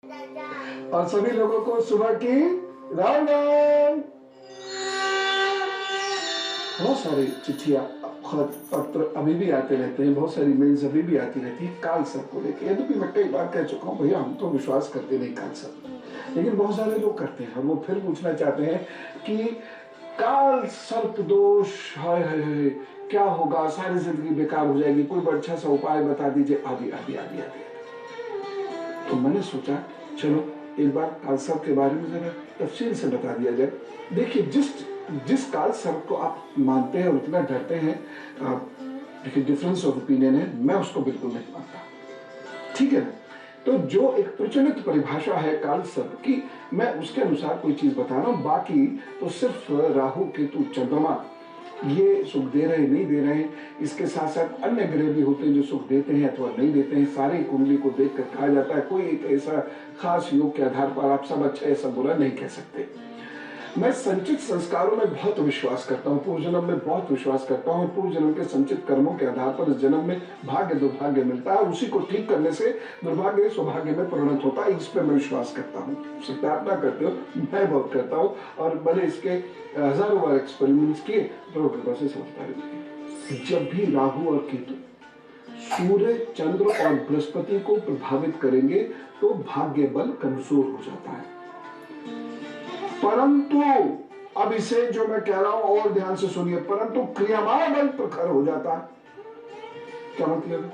और सभी लोगों को सुबह की राम राम। बहुत सारी चिट्ठियां, खत, पत्र अभी भी आते रहते हैं, बहुत सारी मेल्स अभी भी आती रहती है काल सर्प को लेकर। यदि मैं कई बार कह चुका हूँ भैया हम तो विश्वास करते नहीं काल सर्प, लेकिन बहुत सारे लोग करते हैं और वो फिर पूछना चाहते हैं कि काल सर्प दोष हाय हाय हाय क्या होगा, सारी जिंदगी बेकार हो जाएगी, कोई अच्छा सा उपाय बता दीजिए, आदि आदि आदि आदि। तो मैंने सोचा चलो एक बार काल सर्प के बारे में जरा तफसील से बता दिया जाए। देखिए जिस काल सर्प को आप मानते हैं और इतना डरते हैं, देखिए डिफरेंस ऑफ ओपिनियन है, मैं उसको बिल्कुल नहीं मानता, ठीक है ना। तो जो एक प्रचलित परिभाषा है काल सर्प की, मैं उसके अनुसार कोई चीज बता रहा हूं। बाकी तो सिर्फ राहु केतु चंद्रमा ये सुख दे रहे नहीं दे रहे, इसके साथ साथ अन्य ग्रह भी होते हैं जो सुख देते हैं अथवा नहीं देते हैं। सारे कुंडली को देखकर कहा जाता है, कोई एक ऐसा खास योग के आधार पर आप सब अच्छा ऐसा बुरा नहीं कह सकते। मैं संचित संस्कारों में बहुत विश्वास करता हूँ, पूर्व जन्म में बहुत विश्वास करता हूँ। पूर्व जन्म के संचित कर्मों के आधार पर इस जन्म में भाग्य दुर्भाग्य मिलता है, उसी को ठीक करने से दुर्भाग्य सौभाग्य में परिणत होता है। इस पर मैं विश्वास करता हूँ। सत्यापना करते हो, मैं बहुत करता हूँ और मैंने इसके हजारों बार एक्सपेरिमेंट्स किए, तो कृपा से समझता रहे। जब भी राहु और केतु सूर्य, चंद्र और बृहस्पति को प्रभावित करेंगे तो भाग्य बल कमजोर हो जाता है। परंतु अब इसे जो मैं कह रहा हूं और ध्यान से सुनिए, परंतु क्रियामान बल प्रखर हो जाता है। क्या मतलब है?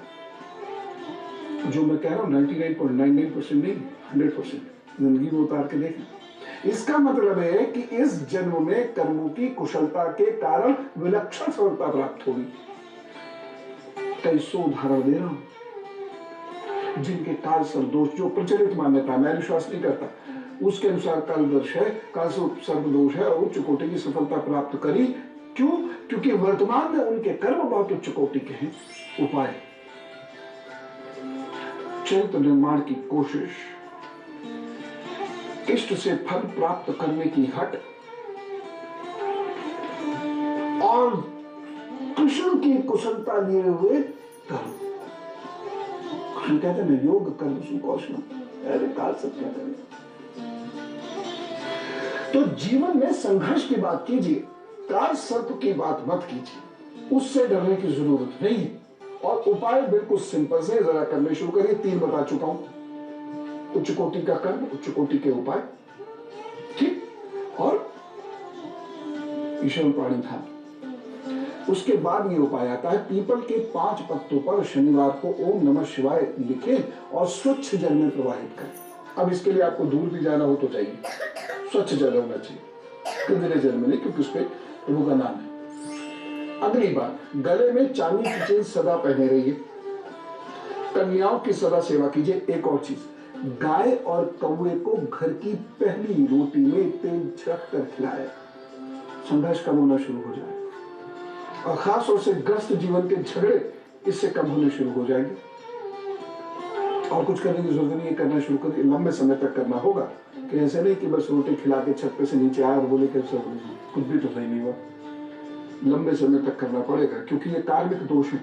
जो मैं कह रहा हूं 99.99% नहीं, 100% जिंदगी में उतार के देखें। इसका मतलब है कि इस जन्म में कर्मों की कुशलता के कारण विलक्षण सफलता प्राप्त होगी। कैसो उदाहरण दे रहा हूं, जिनके काल सर्पदोष जो प्रचलित मान्यता, मैं विश्वास नहीं करता, उसके अनुसार कालदर्श है, काल सर्पदोष है और उच्च कोटि की सफलता प्राप्त करी। क्यों? क्योंकि वर्तमान में उनके कर्म बहुत उच्च कोटि के हैं। उपाय, चरित्र निर्माण की कोशिश, इष्ट से फल प्राप्त करने की हट और कृष्ण की कुशलता लिए हुए कर्म। कृष्ण कहते हैं योग कर्म सुकौशल, अरे काल सब क्या करें। तो जीवन में संघर्ष की बात कीजिए, काल सर्प की बात मत कीजिए, उससे डरने की जरूरत नहीं है। और उपाय बिल्कुल सिंपल से जरा करने शुरू करिए। 3 बता चुका हूं, उच्च कोटि का कर्म, उच्च कोटि के उपाय, ठीक, और ईश्वर प्राणिधान। उसके बाद ये उपाय आता है, पीपल के 5 पत्तों पर शनिवार को ओम नमः शिवाय लिखें और स्वच्छ जल में प्रवाहित करें। अब इसके लिए आपको दूर भी जाना हो तो जाइए, स्वच्छ जल होना चाहिए, गंदे जल में नहीं, क्योंकि उस पर प्रभु का नाम है। अगली बात, गले में चांदी की चेन सदा पहने रहिए, कन्याओं की सदा सेवा कीजिए। एक और चीज, गाय और कौवे को घर की पहली रोटी में तेल छिड़क कर खिलाए, संघर्ष कम होना शुरू हो जाए और खास तौर से ग्रस्त जीवन के झगड़े इससे कम होने शुरू हो जाएंगे। और कुछ करने की जरूरत नहीं है, करना शुरू करके लंबे समय तक करना होगा, कि ऐसे नहीं कि बस रोटी खिला के छत पे से नीचे आया और बोले कि सब कुछ भी तो सही नहीं हुआ। लंबे समय तक करना पड़ेगा, क्योंकि ये कार्मिक दोष है,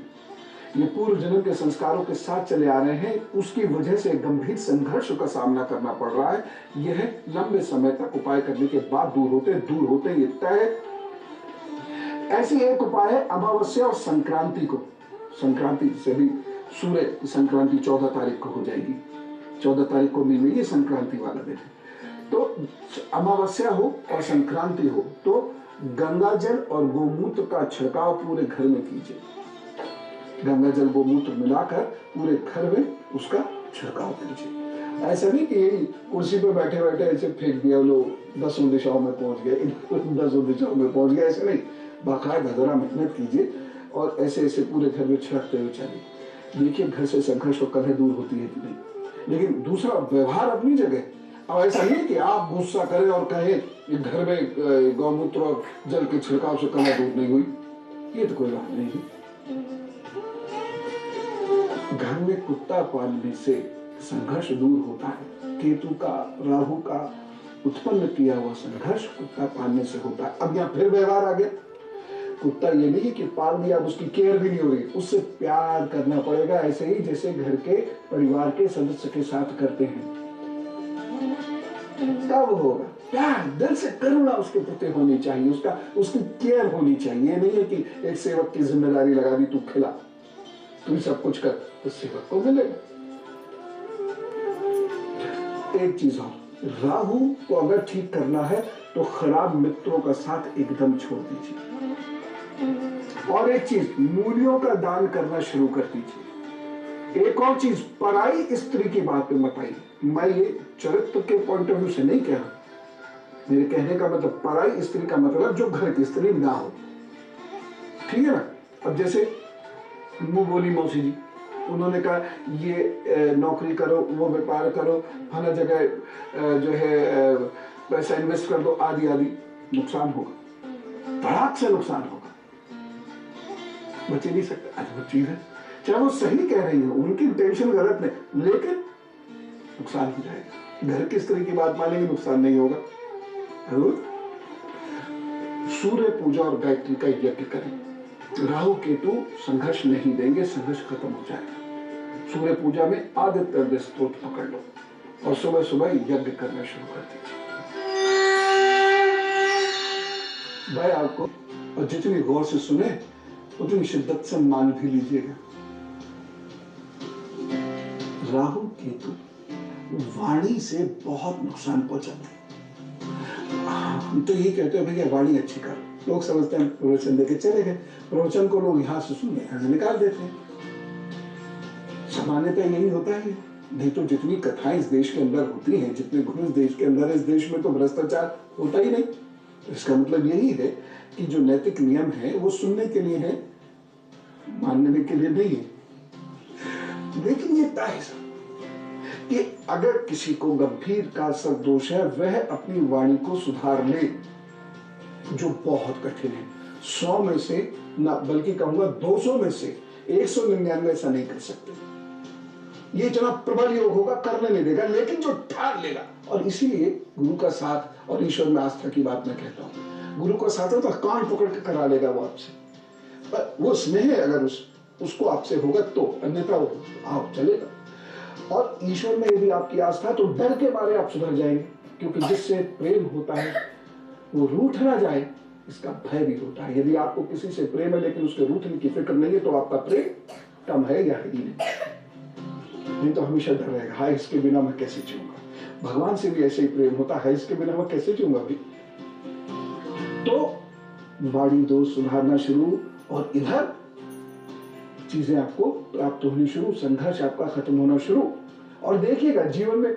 ये पूर्व जन्म के संस्कारों के साथ चले आ रहे हैं, उसकी वजह से गंभीर संघर्ष का सामना करना पड़ रहा है। यह लंबे समय तक उपाय करने के बाद दूर होते ये तय। ऐसी एक उपाय है, अमावस्या और संक्रांति को, संक्रांति से भी सूर्य की संक्रांति 14 तारीख को हो जाएगी, 14 तारीख को मिल ये संक्रांति वाला दिन है। तो अमावस्या हो और संक्रांति हो तो गंगा जल और गोमूत्र का छिड़काव पूरे घर में कीजिए। गंगा जल गोमूत्र मिलाकर पूरे घर में उसका छिड़काव कीजिए। ऐसा नहीं कि यही कुर्सी पर बैठे बैठे ऐसे फेंक दिया, लोग 10 दिशाओं में पहुंच गए, 10 दिशाओं में पहुंच गए, ऐसे नहीं, बाकायदा जरा मेहनत कीजिए और ऐसे ऐसे पूरे घर में छिड़कते हुए चलिए। देखिए घर से संघर्ष और कलह दूर होती है कि नहीं। लेकिन दूसरा, व्यवहार अपनी जगह। अब ऐसा नहीं कि आप गुस्सा करें और कहें घर में गौमूत्र और जल के छिड़काव से कलह दूर नहीं हुई, ये तो कोई बात नहीं है। घर में कुत्ता पालने से संघर्ष दूर होता है। केतु का, राहु का उत्पन्न किया हुआ संघर्ष कुत्ता पालने से होता है। अब यहाँ फिर व्यवहार आ गया। कुत्ता ये नहीं कि पाल दिया, उसकी केयर भी नहीं हो रही, उससे प्यार करना पड़ेगा, ऐसे ही जैसे घर के परिवार के सदस्य के साथ करते हैं। तब होगा। प्यार, दिल से करुणा उसके प्रति होनी चाहिए, उसकी केयर होनी चाहिए। नहीं है कि एक सेवक की जिम्मेदारी लगा दी, तू खिला, तू सब कुछ कर, तो सेवक को मिलेगा। एक चीज और, राहु को अगर ठीक करना है तो खराब मित्रों का साथ एकदम छोड़ दीजिए। और एक चीज, मूलियों का दान करना शुरू कर दीजिए। एक और चीज, पराई स्त्री की बात पे मत आइए। मैं ये चरित्र के पॉइंट ऑफ व्यू से नहीं कह रहा, मेरे कहने का मतलब पराई स्त्री का मतलब जो घर की स्त्री ना हो, ठीक है ना। अब जैसे मुंह बोली मौसी जी, उन्होंने कहा ये नौकरी करो, वो व्यापार करो, फला जगह जो है पैसा इन्वेस्ट कर दो, आदि आदि, नुकसान होगा, धड़ाक से नुकसान होगा, बचे नहीं सकते। अद्भुत चीज है, चाहे वो सही कह रही हो, उनकी इंटेंशन गलत नहीं, लेकिन नुकसान हो जाएगा। घर की स्त्री की बात मानेंगे, नुकसान नहीं होगा। सूर्य पूजा और गायत्री का यज्ञ करें, राहु केतु संघर्ष नहीं देंगे, संघर्ष खत्म हो जाएगा। सूर्य पूजा में आदित्य स्तोत्र पकड़ लो और सुबह सुबह यज्ञ करना शुरू कर दीजिए। भाई आपको, और जितनी गौर से सुने उतनी शिद्दत से मान भी लीजिएगा। राहु केतु वाणी से बहुत नुकसान पहुंचाते हैं। हम तो यही कहते हैं भैया वाणी अच्छी कर, लोग समझते हैं प्रवचन देके चले गए, प्रवचन को लोग यहाँ से सुन यहाँ से निकाल देते हैं। सामान्यतः यही होता है। नहीं तो जितनी कथाएं इस देश के अंदर होती हैं, जितने गुरु इस देश के अंदर, इस देश में तो भ्रष्टाचार होता ही नहीं। इसका मतलब यही है कि जो नैतिक नियम है वो सुनने के लिए है, मानने के लिए नहीं है। लेकिन ये तय है कि अगर किसी को गंभीर का दोष है, वह अपनी वाणी को सुधार ले, जो बहुत कठिन है। 100 में से ना, बल्कि कहूंगा 200 में से 199 ऐसा नहीं कर सकते। ये इतना प्रबल योग होगा, करने नहीं देगा, लेकिन जो ठान लेगा। और इसीलिए गुरु का साथ और ईश्वर में आस्था की बात मैं कहता हूँ, गुरु का साथ हो तो कान पकड़ के करा लेगा वो आपसे, पर वो स्नेह अगर उसको आपसे होगा तो, अन्यथा वो आप चलेगा। और ईश्वर में यदि आपकी आस्था, तो डर के मारे आप सुधर जाएंगे, क्योंकि जिससे प्रेम होता है वो रूठ ना जाए, इसका भय भी होता है। यदि आपको किसी से प्रेम है लेकिन उसके रूठने की फिक्र नहीं है, तो आपका प्रेम कम है या है ही नहीं तो हमेशा डर रहेगा, हाय इसके बिना मैं कैसे जीऊंगा। भगवान से भी ऐसे ही प्रेम होता है, इसके बिना मैं कैसे जीऊंगा भी। तो वाणी दोष सुधारना शुरू, और इधर चीजें आपको प्राप्त होनी शुरू, संघर्ष आपका खत्म होना शुरू। और देखिएगा जीवन में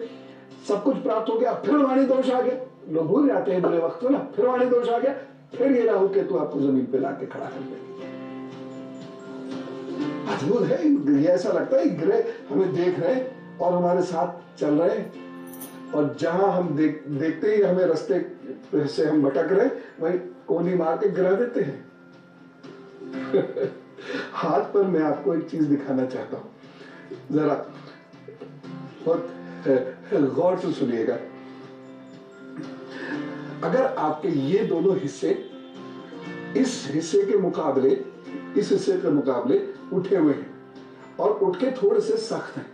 सब कुछ प्राप्त हो गया, फिर वाणी दोष आ गया। लोग भूल जाते हैं बुरे वक्त में ना, फिर वाणी दोष आ गया, फिर ये राहु केतु आपको जमीन पे लाके खड़ा कर देंगे। अद्भुत है, ये ऐसा लगता है ग्रह हमें देख रहे हैं और हमारे साथ चल रहे हैं, और जहां हम देखते ही हमें रास्ते से हम भटक रहे, वहीं कोनी मार के गिरा देते हैं। हाथ पर मैं आपको एक चीज दिखाना चाहता हूं, जरा बहुत गौर से सुनिएगा। अगर आपके ये दोनों हिस्से इस हिस्से के मुकाबले, इस हिस्से के मुकाबले उठे हुए हैं और उठ के थोड़े से सख्त हैं,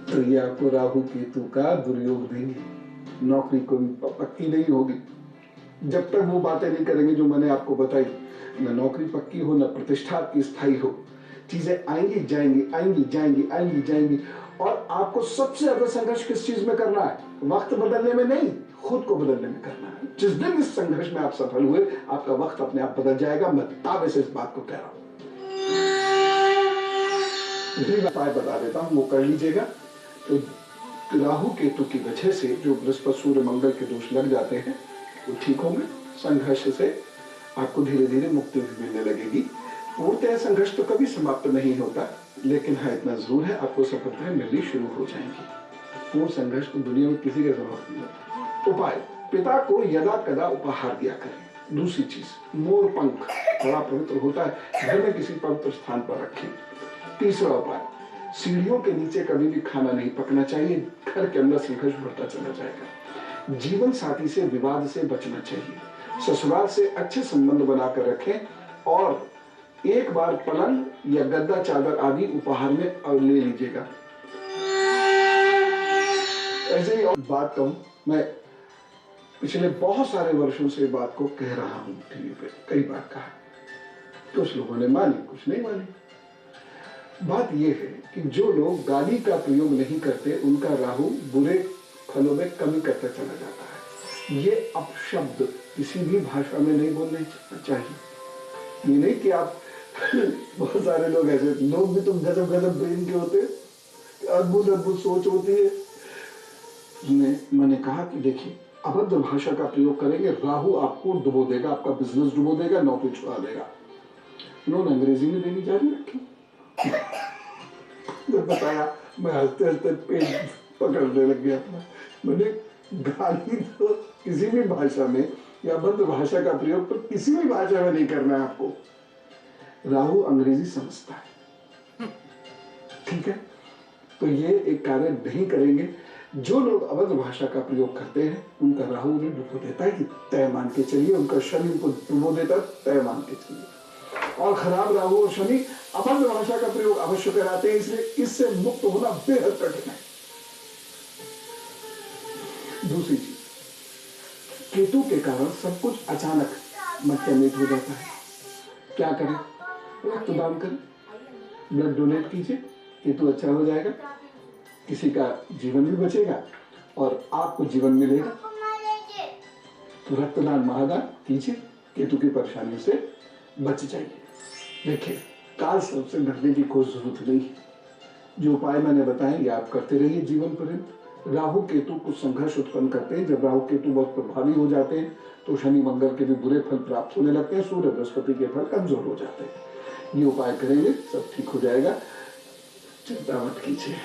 तो ये आपको राहु केतु का दुर्योग देंगे। नौकरी कोई पक्की नहीं होगी जब तक वो बातें नहीं करेंगे जो मैंने आपको बताई। न नौकरी पक्की हो, न प्रतिष्ठा आपकी स्थायी हो। चीजें आएंगी जाएंगी, आएंगी जाएंगी, आएंगी जाएंगी। और आपको सबसे ज्यादा संघर्ष किस चीज में करना है? वक्त बदलने में नहीं, खुद को बदलने में करना है। जिस दिन इस संघर्ष में आप सफल हुए, आपका वक्त अपने आप बदल जाएगा। मैं दावे से इस बात को कह रहा हूं। उपाय बता देता हूं, वो कर लीजिएगा। तो राहु केतु की वजह से जो बृहस्पति सूर्य मंगल के दोष लग जाते हैं वो ठीक होंगे। संघर्ष से आपको धीरे धीरे मुक्ति भी मिलने लगेगी। पूर्णतः संघर्ष तो कभी समाप्त नहीं होता, लेकिन हाँ इतना जरूर है, आपको सफलताएं मिलनी शुरू हो जाएंगी। पूर्ण संघर्ष को दुनिया में किसी का जरूरत नहीं होता। उपाय, पिता को यदा कदा उपहार दिया करें। दूसरी चीज, मोर पंख बड़ा पवित्र होता है, घर में किसी पवित्र स्थान पर रखें। तीसरा उपाय, सीढ़ियों के नीचे कभी भी खाना नहीं पकना चाहिए, घर के अंदर संघर्ष बढ़ता चला जाएगा। जीवन साथी से विवाद से बचना चाहिए। ससुराल से अच्छे संबंध बनाकर रखें, और एक बार पलंग या गद्दा चादर आदि उपहार में ले लीजिएगा। ऐसे ही और बात कहूँ, मैं पिछले बहुत सारे वर्षों से बात को कह रहा हूँ टीवी पे, कई बार कहा, कुछ लोगों ने मानी, कुछ नहीं मानी। बात यह है कि जो लोग गाली का प्रयोग नहीं करते उनका राहु बुरे फलों में कमी करता चला जाता है। ये अपशब्द किसी भी भाषा में नहीं बोलने चाहिए। ये नहीं कि आप बहुत सारे लोग ऐसे, लोग भी तो गजब गजब ब्रेन के होते हैं, अद्भुत अद्भुत सोच होती है। मैंने कहा कि देखिए, अभद्र भाषा का प्रयोग करेंगे, राहु आपको डुबो देगा, आपका बिजनेस डुबो देगा, नौकरी छुड़ा देगा। उन्होंने अंग्रेजी में देनी जारी रखी। जब बताया, मैं हंसते हंसते पेट पकड़ने लग गया अपना। मैंने गाली तो किसी भी भाषा में या अभद्र भाषा का प्रयोग तो किसी भी भाषा में नहीं करना है आपको। राहु अंग्रेजी समझता है, ठीक है? तो ये एक कार्य नहीं करेंगे। जो लोग अभद्र भाषा का प्रयोग करते हैं उनका राहु उन्हें डुबो देता है कि तय मान के चलिए, उनका शनि उनको डुबो देता है, तय मान के चलिए। और खराब राहु और शनि अभद्र भाषा का प्रयोग अवश्य कराते हैं, इसलिए इससे मुक्त होना बेहद कठिन है। दूसरी चीज, केतु के कारण सब कुछ अचानक मत्यमित हो जाता है। क्या करें? रक्तदान करें, ब्लड डोनेट कीजिए, केतु अच्छा हो जाएगा, किसी का जीवन भी बचेगा और आपको जीवन मिलेगा। तो रक्तदान महादान कीजिए, केतु की परेशानियों से बच जाइए। देखिए, काल सर्प से डरने की कोई जरूरत नहीं है। जो उपाय मैंने बताए ये आप करते रहिए जीवन पर्यंत। राहु केतु कुछ संघर्ष उत्पन्न करते हैं। जब राहु केतु बहुत प्रभावी हो जाते हैं तो शनि मंगल के भी बुरे फल प्राप्त होने लगते हैं, सूर्य बृहस्पति के फल कमजोर हो जाते हैं। ये उपाय करेंगे, सब ठीक हो जाएगा, चिंता मत कीजिए।